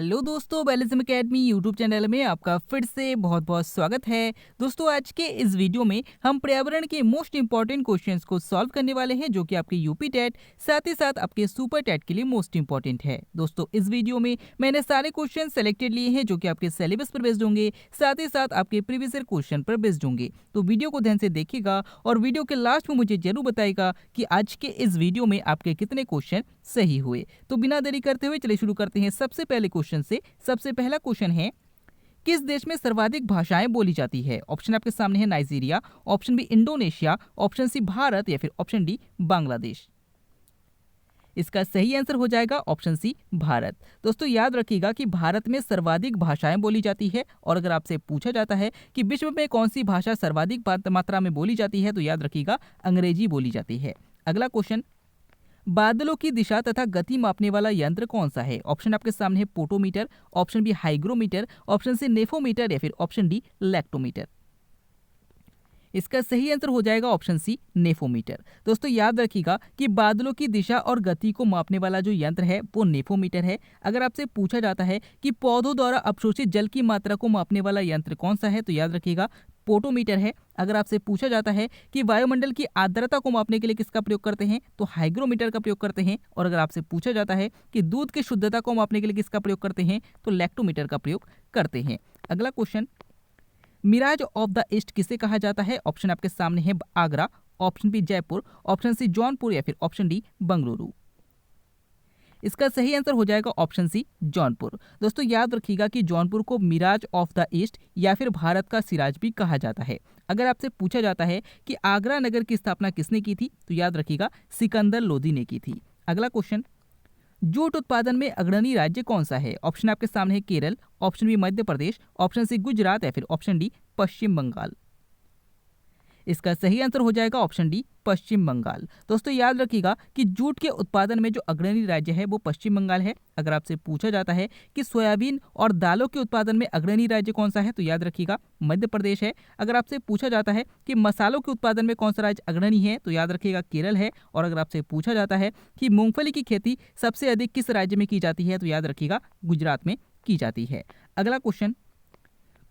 Hello दोस्तों, बैलिज्म academy YouTube channel में आपका फिर से बहुत बहुत स्वागत है। दोस्तों, आज के इस वीडियो में हम पर्यावरण के मोस्ट इंपॉर्टेंट क्वेश्चंस को सॉल्व करने वाले हैं, जो कि आपके यूपी टेट साथ ही साथ आपके सुपर टेट के लिए मोस्ट इंपॉर्टेंट है। दोस्तों, इस वीडियो में मैंने सारे क्वेश्चन सेलेक्टेड लिए हैं, जो कि आपके सिलेबस पर बेस्ड होंगे, साथ ही साथ आपके प्रीवियस ईयर क्वेश्चन पर बेस्ड होंगे। तो वीडियो को ध्यान से देखिएगा और वीडियो के लास्ट में मुझे जरूर बताइएगा कि आज के इस वीडियो में आपके कितने क्वेश्चन सही हुए। तो बिना देरी करते हुए चलिए शुरू करते हैं सबसे पहले क्वेश्चन से। सबसे पहला क्वेश्चन है, किस देश में सर्वाधिक भाषाएं बोली जाती है? ऑप्शन आपके सामने है Nigeria, option B Indonesia, option C Bharat या फिर ऑप्शन डी बांग्लादेश। इसका सही आंसर हो जाएगा ऑप्शन सी भारत। दोस्तों, याद रखिएगा कि भारत में सर्वाधिक भाषाएं बोली जाती है, और अगर आपसे पूछा जाता है कि विश्व में कौन सी भाषा सर्वाधिक मात्रा में बोली जाती है, तो याद रखिएगा अंग्रेजी बोली जाती है। अगला क्वेश्चन, बादलों की दिशा तथा गति मापने वाला यंत्र कौन सा है? ऑप्शन आपके सामने है potometer, option b hygrometer, option c nephometer या फिर ऑप्शन डी लैक्टोमीटर। इसका सही आंसर हो जाएगा ऑप्शन सी नेफोमीटर। दोस्तों, याद रखिएगा कि बादलों की दिशा और गति को मापने वाला जो यंत्र है वो नेफोमीटर है। अगर आपसे पूछा जाता है कि पौधों द्वारा अवशोषित जल की मात्रा को मापने वाला यंत्र कौन सा है, तो याद रखिएगा पोटोमीटर है। अगर आपसे पूछा जाता है कि वायुमंडल की आर्द्रता को मापने के लिए किसका प्रयोग करते हैं, तो हाइग्रोमीटर का प्रयोग करते हैं। और अगर आपसे पूछा जाता है कि दूध की शुद्धता को मापने के लिए किसका प्रयोग करते हैं, तो लैक्टोमीटर का प्रयोग करते हैं। अगला question, mirage of the east किसे कहा जाता है? ऑप्शन आपके सामने है Agra, option B Jaipur, option C Jaunpur या फिर ऑप्शन डी बंगलुरु। इसका सही आंसर हो जाएगा ऑप्शन सी जौनपुर। दोस्तों, याद रखिएगा कि जौनपुर को मिराज ऑफ द ईस्ट या फिर भारत का सिराज भी कहा जाता है। अगर आपसे पूछा जाता है कि आगरा नगर की स्थापना किसने की थी, तो याद रखिएगा सिकंदर लोदी ने की थी। अगला क्वेश्चन, जूट उत्पादन में अग्रणी राज्य कौन सा है? ऑप्शन आपके सामने है Kerala, option B Madhya Pradesh, option C Gujarat या फिर ऑप्शन डी पश्चिम बंगाल। इसका सही आंसर हो जाएगा ऑप्शन डी पश्चिम बंगाल। दोस्तों, याद रखिएगा कि जूट के उत्पादन में जो अग्रणी राज्य है वो पश्चिम बंगाल है। अगर आपसे पूछा जाता है कि सोयाबीन और दालों के उत्पादन में अग्रणी राज्य कौन सा है, तो याद रखिएगा मध्य प्रदेश है। अगर आपसे पूछा जाता है कि मसालों के उत्पादन में कौन सा राज्य अग्रणी है, तो याद रखिएगा केरल है। और अगर आपसे पूछा जाता है कि मूंगफली की खेती सबसे अधिक किस राज्य में की जाती है, तो याद रखिएगा गुजरात में की जाती है। अगला क्वेश्चन,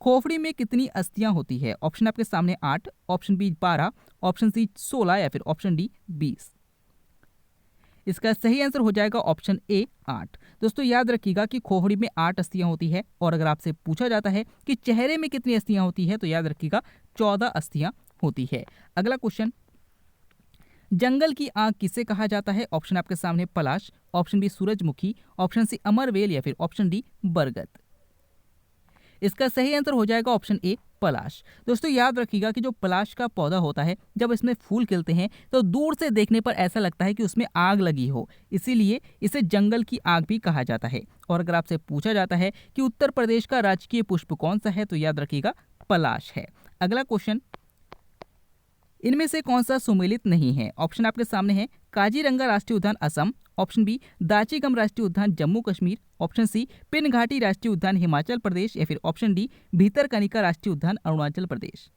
खोपड़ी में कितनी अस्थियां होती है? ऑप्शन आपके सामने 8, ऑप्शन बी 12, ऑप्शन सी 16 या फिर ऑप्शन डी 20। इसका सही आंसर हो जाएगा ऑप्शन ए 8। दोस्तों, याद रखिएगा कि खोपड़ी में 8 अस्थियां होती है। और अगर आपसे पूछा जाता है कि चेहरे में कितनी अस्थियां होती है, तो याद रखिएगा 14 अस्थियां होती है। अगला क्वेश्चन, जंगल की आग किसे कहा जाता है? ऑप्शन आपके सामने पलाश, ऑप्शन बी सूरजमुखी, ऑप्शन सी अमरवेल या फिर ऑप्शन डी बरगद। इसका सही आंसर हो जाएगा ऑप्शन ए पलाश। दोस्तों, याद रखिएगा कि जो पलाश का पौधा होता है, जब इसमें फूल खिलते हैं तो दूर से देखने पर ऐसा लगता है कि उसमें आग लगी हो, इसीलिए इसे जंगल की आग भी कहा जाता है। और अगर आपसे पूछा जाता है कि उत्तर प्रदेश का राजकीय पुष्प कौन सा है, तो याद रखिएगा पलाश है। अगला क्वेश्चन, इनमें से कौन सा सुमेलित नहीं है? ऑप्शन आपके सामने है काजीरंगा राष्ट्रीय उद्यान असम, ऑप्शन बी दाचीगम राष्ट्रीय उद्यान जम्मू कश्मीर, ऑप्शन सी पिन घाटी राष्ट्रीय उद्यान हिमाचल प्रदेश या फिर ऑप्शन डी भीतरकनिका राष्ट्रीय उद्यान अरुणाचल प्रदेश।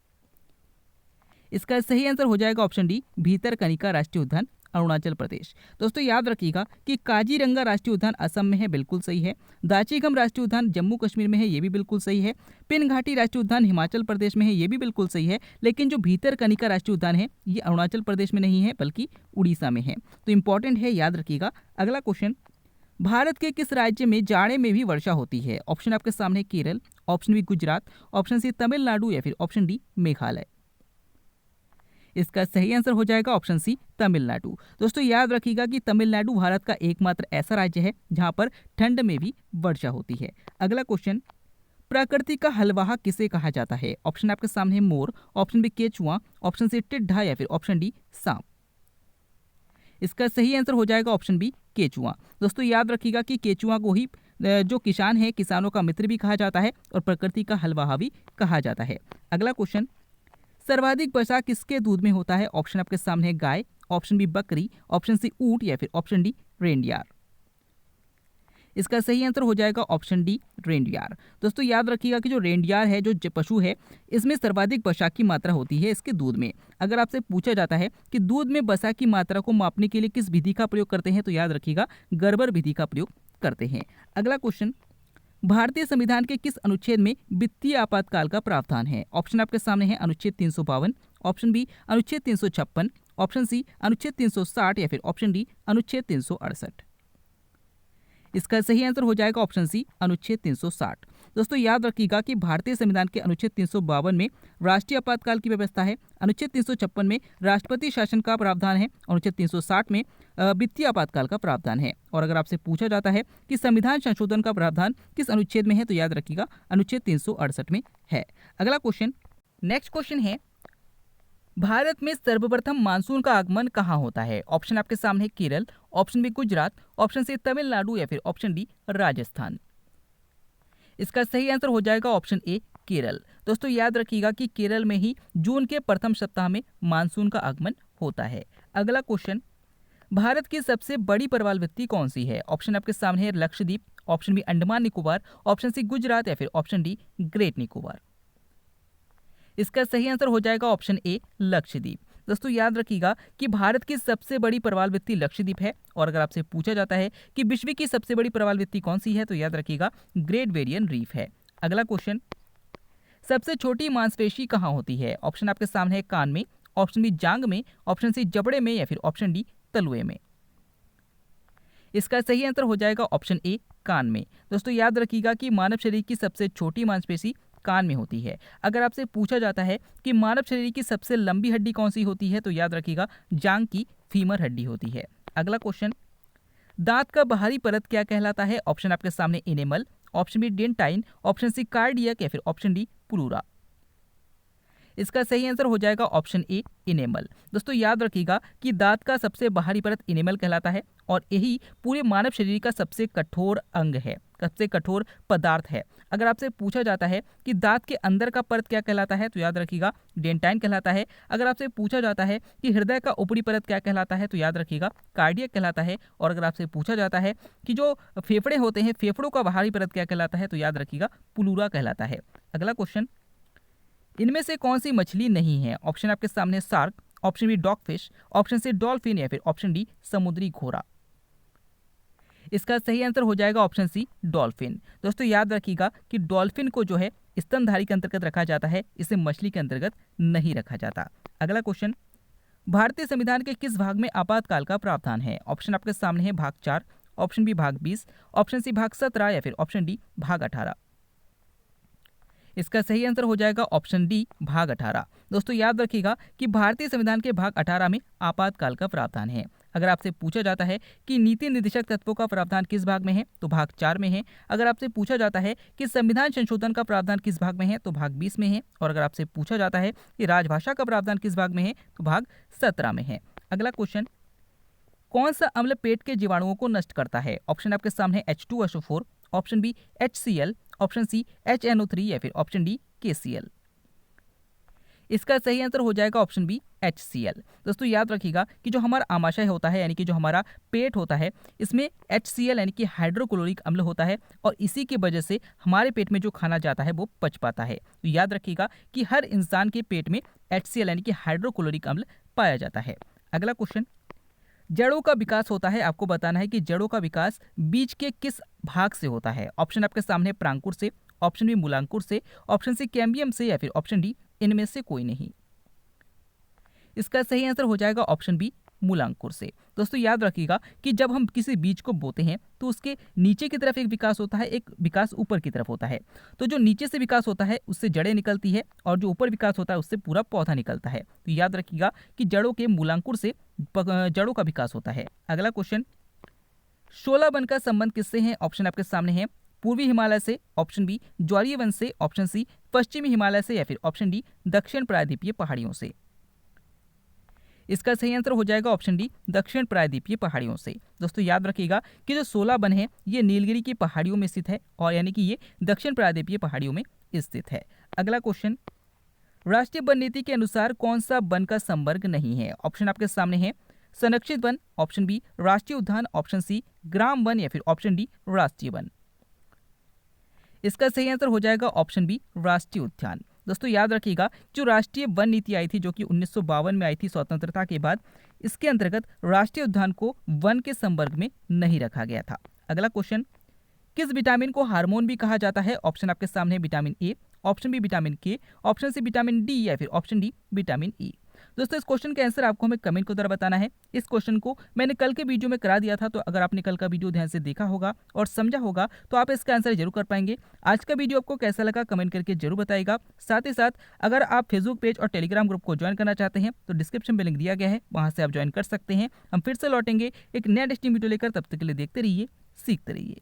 इसका सही आंसर हो जाएगा ऑप्शन डी भीतरकनिका राष्ट्रीय उद्यान अरुणाचल प्रदेश। दोस्तों, याद रखिएगा कि काजीरंगा राष्ट्रीय उद्यान असम में है, बिल्कुल सही है। दाचीगम राष्ट्रीय उद्यान जम्मू कश्मीर में है, ये भी बिल्कुल सही है। पिन घाटी राष्ट्रीय उद्यान हिमाचल प्रदेश में है, ये भी बिल्कुल सही है। लेकिन जो भीतरकनिका राष्ट्रीय उद्यान है, ये अरुणाचल प्रदेश में नहीं है, बल्कि उड़ीसा में है। तो इंपॉर्टेंट है, याद रखिएगा। अगला क्वेश्चन, भारत के किस राज्य में जाड़े में भी वर्षा होती है? ऑप्शन आपके सामने Kerala, option B Gujarat, option C Tamil Nadu या फिर ऑप्शन डी मेघालय। इसका सही आंसर हो जाएगा ऑप्शन सी तमिलनाडु। दोस्तों, याद रखिएगा कि तमिलनाडु भारत का एकमात्र ऐसा राज्य है जहां पर ठंड में भी वर्षा होती है। अगला क्वेश्चन, प्रकृति का हलवाहा किसे कहा जाता है? ऑप्शन आपके सामने है मोर, ऑप्शन बी केचुआ, ऑप्शन सी टिड्ढा या फिर ऑप्शन डी सांप। इसका सही आंसर हो जाएगा ऑप्शन बी केचुआ। दोस्तों, याद रखिएगा कि केचुआ को ही जो किसान है, किसानों का मित्र भी कहा जाता है और प्रकृति का हलवाहा भी कहा जाता है। अगला क्वेश्चन, सर्वाधिक वसा किसके दूध में होता है? ऑप्शन आपके सामने है गाय, ऑप्शन बी बकरी, ऑप्शन सी ऊंट या फिर ऑप्शन डी रेंडियार। इसका सही आंसर हो जाएगा ऑप्शन डी रेंडियार। दोस्तों, याद रखिएगा कि जो रेंडियार है, जो पशु है, इसमें सर्वाधिक वसा की मात्रा होती है इसके दूध में। अगर आपसे पूछा जाता है कि दूध में वसा की मात्रा को मापने के लिए किस विधि का प्रयोग करते हैं, तो याद रखिएगा गर्बर विधि का प्रयोग करते हैं। अगला क्वेश्चन, भारतीय संविधान के किस अनुच्छेद में वित्तीय आपातकाल का प्रावधान है? ऑप्शन आपके सामने है अनुच्छेद 352, ऑप्शन बी अनुच्छेद 356, ऑप्शन सी अनुच्छेद 360 या फिर ऑप्शन डी अनुच्छेद 368। इसका सही आंसर हो जाएगा ऑप्शन सी अनुच्छेद 360। दोस्तों याद रखिएगा कि भारतीय संविधान के अनुच्छेद 352 में राष्ट्रीय आपातकाल की व्यवस्था है, अनुच्छेद 356 में राष्ट्रपति शासन का प्रावधान है, अनुच्छेद 360 में वित्तीय आपातकाल का प्रावधान है। और अगर आपसे पूछा जाता है कि संविधान संशोधन का प्रावधान किस अनुच्छेद में है, तो याद रखिएगा अनुच्छेद 368 में है। अगला क्वेश्चन, नेक्स्ट क्वेश्चन है, भारत में सर्वप्रथम मानसून का आगमन कहाँ होता है? ऑप्शन आपके सामने Kerala, option B Gujarat, option C Tamil Nadu या फिर ऑप्शन डी राजस्थान। इसका सही आंसर हो जाएगा ऑप्शन ए केरल। दोस्तों याद रखिएगा कि केरल में ही जून के प्रथम सप्ताह में मानसून का आगमन होता है। अगला क्वेश्चन, भारत की सबसे बड़ी प्रवाल वृत्ति कौन सी है? ऑप्शन आपके सामने है Lakshadweep, option B Andaman Nicobar, option C Gujarat या फिर ऑप्शन डी ग्रेट निकोबार। इसका सही आंसर हो जाएगा ऑप्शन ए लक्षद्वीप। दोस्तों याद रखिएगा कि भारत की सबसे बड़ी प्रवाल वृत्ति लक्षद्वीप है। और अगर आपसे पूछा जाता है कि विश्व की सबसे बड़ी प्रवाल वृत्ति कौन सी है, तो याद रखिएगा ग्रेट बैरियर रीफ है। अगला क्वेश्चन, सबसे छोटी मांसपेशी कहाँ होती है? ऑप्शन आपके सामने है कान में, ऑप्शन बी जांग में, ऑप्शन सी जबड़े में या फिर ऑप्शन डी तलुए में। इसका सही आंसर हो जाएगा ऑप्शन ए कान में। दोस्तों याद रखिएगा कि मानव शरीर की सबसे छोटी मांसपेशी कान में होती है। अगर आपसे पूछा जाता है कि मानव शरीर की सबसे लंबी हड्डी कौन सी होती है, तो याद रखिएगा जांग की फीमर हड्डी होती है। अगला क्वेश्चन, दांत का बाहरी परत क्या कहलाता है? ऑप्शन आपके सामने enamel, option B dentine, option C cardiac या फिर ऑप्शन डी प्लूरा। इसका सही आंसर हो जाएगा ऑप्शन ए इनेमल। दोस्तों याद रखिएगा कि दांत का सबसे बाहरी परत इनेमल कहलाता है और यही पूरे मानव शरीर का सबसे कठोर अंग है, सबसे कठोर पदार्थ है। अगर आपसे पूछा जाता है कि दांत के अंदर का परत क्या कहलाता है, तो याद रखिएगा डेंटाइन कहलाता है। अगर आपसे पूछा जाता है कि हृदय का ऊपरी परत क्या कहलाता है, तो याद रखिएगा कार्डियक कहलाता है। और अगर आपसे पूछा जाता है कि जो फेफड़े होते हैं, फेफड़ों का बाहरी परत क्या कहलाता है, तो याद रखिएगा प्लूरा कहलाता है। अगला क्वेश्चन, इनमें से कौन सी मछली नहीं है? ऑप्शन आपके सामने shark, option B dogfish, option C dolphin या फिर ऑप्शन डी समुद्री घोड़ा। इसका सही आंसर हो जाएगा ऑप्शन सी डॉल्फिन। दोस्तों याद रखिएगा कि डॉल्फिन को जो है स्तनधारी के अंतर्गत रखा जाता है, इसे मछली के अंतर्गत नहीं रखा जाता। अगला क्वेश्चन, भारतीय संविधान के किस भाग में आपातकाल का प्रावधान है? ऑप्शन आपके सामने है भाग 4, ऑप्शन बी भाग 20, ऑप्शन सी भाग 17 या फिर ऑप्शन डी भाग 18। इसका सही आंसर हो जाएगा ऑप्शन डी भाग 18। दोस्तों याद रखिएगा कि भारतीय संविधान के भाग 18 में आपातकाल का प्रावधान है। अगर आपसे पूछा जाता है कि नीति निर्देशक तत्वों का प्रावधान किस भाग में है, तो भाग 4 में है। अगर आपसे पूछा जाता है कि संविधान संशोधन का प्रावधान किस भाग में है, तो भाग 20 में है। और अगर आपसे पूछा जाता है कि राजभाषा का प्रावधान किस भाग में है, तो भाग 17 में है। अगला क्वेश्चन, कौन सा अम्ल पेट के जीवाणुओं को नष्ट करता है? ऑप्शन आपके सामने H2SO4, option B HCl, option C HNO3 या फिर ऑप्शन डी KCl। इसका सही आंसर हो जाएगा ऑप्शन बी HCl। दोस्तों याद रखिएगा कि जो हमारा आमाशय होता है, यानी कि जो हमारा पेट होता है, इसमें HCl यानी कि हाइड्रोक्लोरिक अम्ल होता है और इसी की वजह से हमारे पेट में जो खाना जाता है वो पच पाता है। तो याद रखिएगा कि हर इंसान के पेट में HCl यानी कि हाइड्रोक्लोरिक अम्ल पाया जाता है। अगला क्वेश्चन, जड़ों का विकास होता है, आपको बताना है कि जड़ों का विकास बीज के किस भाग से होता है? ऑप्शन आपके सामने प्रांकुर से, ऑप्शन बी मूलांकुर से, ऑप्शन सी कैम्बियम से या फिर ऑप्शन डी इनमें से कोई नहीं। इसका सही आंसर हो जाएगा ऑप्शन बी मूलांकुर से। दोस्तों याद रखिएगा कि जब हम किसी बीज को बोते हैं तो उसके नीचे की तरफ एक विकास होता है, एक विकास ऊपर की तरफ होता है। तो जो नीचे से विकास होता है उससे जड़ें निकलती है और जो ऊपर विकास होता है उससे पूरा पौधा निकलता है। तो याद रखिएगा कि जड़ों के मूलांकुर से जड़ों का विकास होता है। अगला क्वेश्चन, शोला वन का संबंध किससे है? ऑप्शन आपके सामने है पूर्वी हिमालय से, ऑप्शन बी ज्वारीय वन से, ऑप्शन सी पश्चिमी हिमालय से या फिर ऑप्शन डी दक्षिण प्रायद्वीपीय पहाड़ियों से। इसका सही आंसर हो जाएगा ऑप्शन डी दक्षिण प्रायद्वीपीय पहाड़ियों से। दोस्तों याद रखिएगा कि जो शोला वन है ये नीलगिरी की पहाड़ियों में स्थित है और यानी कि ये दक्षिण प्रायद्वीपीय पहाड़ियों में स्थित है। अगला क्वेश्चन, राष्ट्रीय वन नीति के अनुसार कौन सा वन का संवर्ग नहीं है? ऑप्शन आपके सामने है संरक्षित वन, ऑप्शन बी राष्ट्रीय उद्यान, ऑप्शन सी ग्राम वन या फिर ऑप्शन डी राष्ट्रीय वन। इसका सही आंसर हो जाएगा ऑप्शन बी राष्ट्रीय उद्यान। दोस्तों याद रखिएगा जो राष्ट्रीय वन नीति आई थी जो कि 1952 में आई थी स्वतंत्रता के बाद, इसके अंतर्गत राष्ट्रीय उद्यान को वन के संवर्ग में नहीं रखा गया था। अगला क्वेश्चन, किस विटामिन को हार्मोन भी कहा जाता है? ऑप्शन आपके सामने है, vitamin A, option B vitamin K, option C vitamin D या फिर ऑप्शन डी विटामिन ई। दोस्तों इस क्वेश्चन का आंसर आपको हमें कमेंट के द्वारा बताना है। इस क्वेश्चन को मैंने कल के वीडियो में करा दिया था, तो अगर आपने कल का वीडियो ध्यान से देखा होगा और समझा होगा तो आप इसका आंसर जरूर कर पाएंगे। आज का वीडियो आपको कैसा लगा कमेंट करके जरूर बताइएगा। साथ ही साथ अगर आप फेसबुक पेज और टेलीग्राम ग्रुप को ज्वाइन करना चाहते हैं तो डिस्क्रिप्शन में लिंक दिया गया है, वहां से आप ज्वाइन कर सकते हैं। हम फिर से लौटेंगे एक नया इंटरेस्टिंग वीडियो लेकर, तब तक के लिए देखते रहिए, सीखते रहिए।